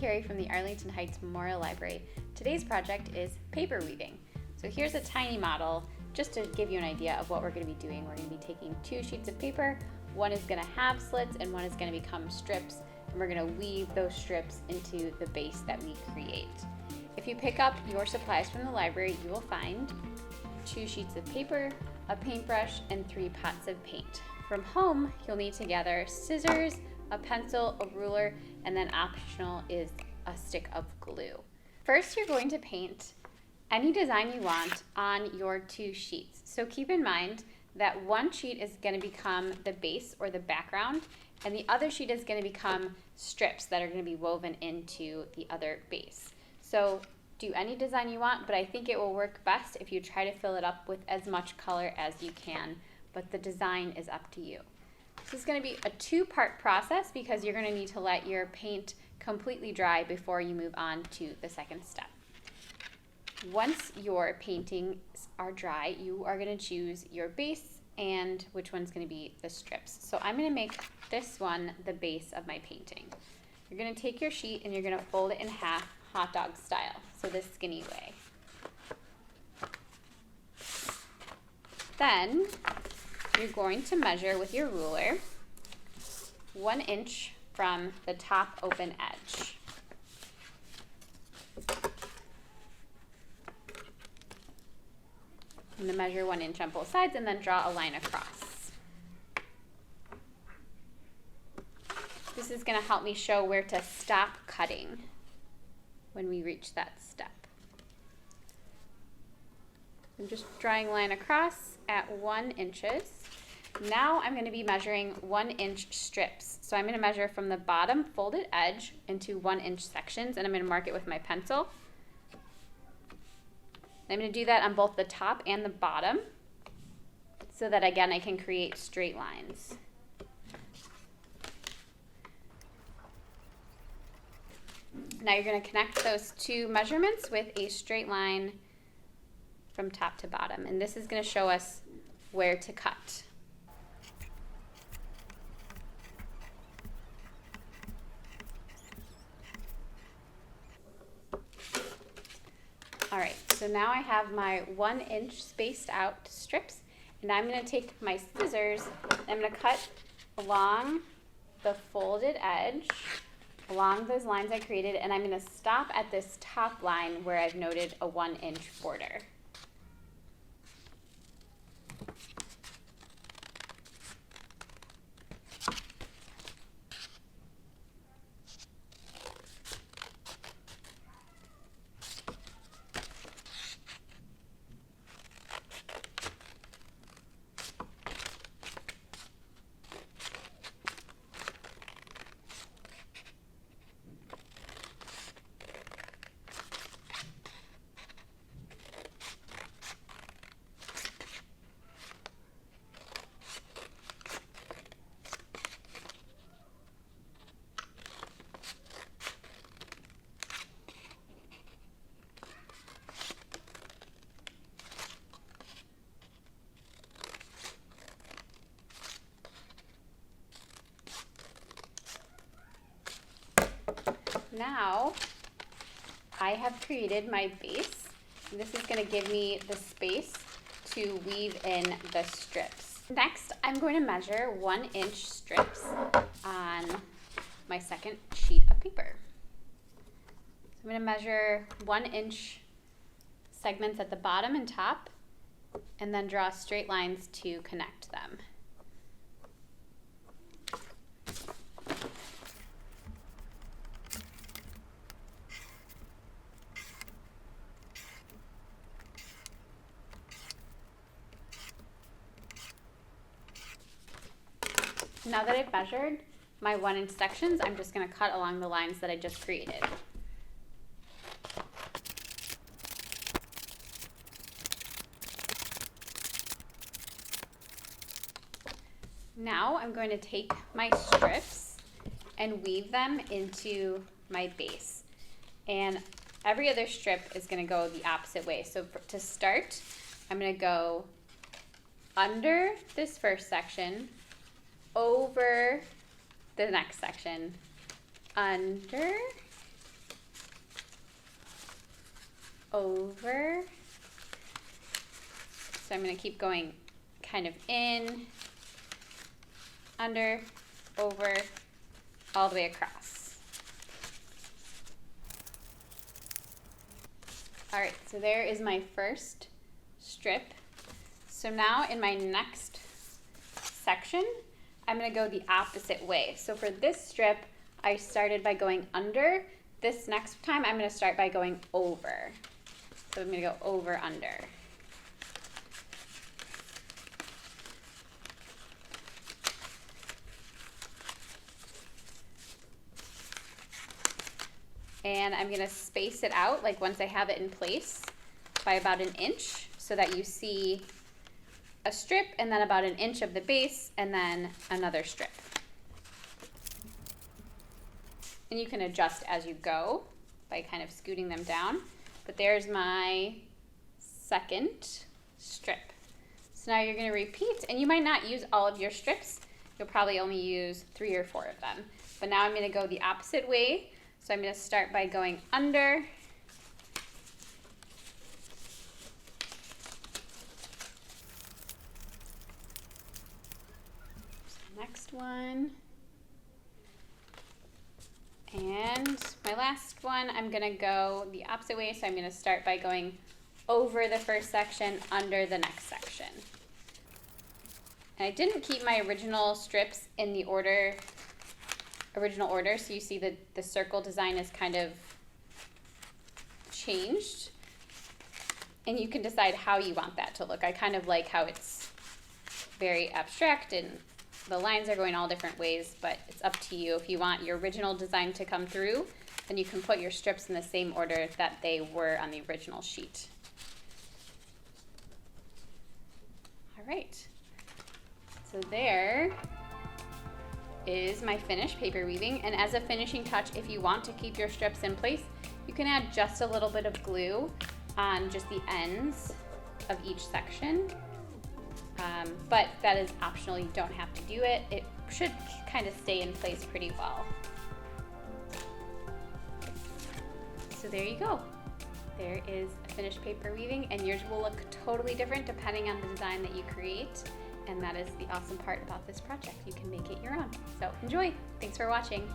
Kerry from the Arlington Heights Memorial Library. Today's project is paper weaving. So here's a tiny model just to give you an idea of what we're going to be doing. We're going to be taking 2 sheets of paper. One is going to have slits and one is going to become strips, and we're going to weave those strips into the base that we create. If you pick up your supplies from the library, you will find 2 sheets of paper, a paintbrush, and 3 pots of paint. From home, you'll need to gather scissors, a pencil, a ruler, and then optional is a stick of glue. First, you're going to paint any design you want on your 2 sheets. So keep in mind that one sheet is going to become the base or the background, and the other sheet is going to become strips that are going to be woven into the other base. So do any design you want, but I think it will work best if you try to fill it up with as much color as you can, but the design is up to you. This is going to be a 2-part process because you're going to need to let your paint completely dry before you move on to the second step. Once your paintings are dry, you are going to choose your base and which one's going to be the strips. So I'm going to make this one the base of my painting. You're going to take your sheet and you're going to fold it in half, hot dog style, so this skinny way. Then you're going to measure with your ruler 1 inch from the top open edge. I'm going to measure 1 inch on both sides and then draw a line across. This is going to help me show where to stop cutting when we reach that step. I'm just drawing a line across at 1 inch. Now I'm going to be measuring 1 inch strips. So I'm going to measure from the bottom folded edge into 1 inch sections, and I'm going to mark it with my pencil. I'm going to do that on both the top and the bottom so that again I can create straight lines. Now you're going to connect those 2 measurements with a straight line from top to bottom, and this is going to show us where to cut. All right, so now I have my 1 inch spaced out strips, and I'm going to take my scissors and I'm going to cut along the folded edge, along those lines I created, and I'm going to stop at this top line where I've noted a 1 inch border. Now I have created my base, and this is going to give me the space to weave in the strips. Next, I'm going to measure 1 inch strips on my second sheet of paper. So I'm going to measure 1 inch segments at the bottom and top, and then draw straight lines to connect them. Now that I've measured my 1 inch sections, I'm just going to cut along the lines that I just created. Now I'm going to take my strips and weave them into my base. And every other strip is going to go the opposite way. So to start, I'm going to go under this first section, over the next section, under, over. So I'm going to keep going kind of in, under, over, all the way across. All right, so there is my first strip. So now in my next section, I'm going to go the opposite way. So for this strip, I started by going under. This next time, I'm going to start by going over. So I'm going to go over, under. And I'm going to space it out, like once I have it in place, by about 1 inch, so that you see a strip and then about 1 inch of the base and then another strip. And you can adjust as you go by kind of scooting them down. But there's my second strip. So now you're going to repeat, and you might not use all of your strips. You'll probably only use 3 or 4 of them. But now I'm going to go the opposite way. So I'm going to start by going under. Next one. And my last one, I'm going to go the opposite way. So I'm going to start by going over the first section, under the next section. And I didn't keep my original strips in the original order, so you see the circle design is kind of changed. And you can decide how you want that to look. I kind of like how it's very abstract and the lines are going all different ways, but it's up to you. If you want your original design to come through, then you can put your strips in the same order that they were on the original sheet. All right, so there is my finished paper weaving. And as a finishing touch, if you want to keep your strips in place, you can add just a little bit of glue on just the ends of each section. But that is optional, you don't have to do it. It should kind of stay in place pretty well. So there you go. There is a finished paper weaving, and yours will look totally different depending on the design that you create. And that is the awesome part about this project. You can make it your own. So enjoy. Thanks for watching.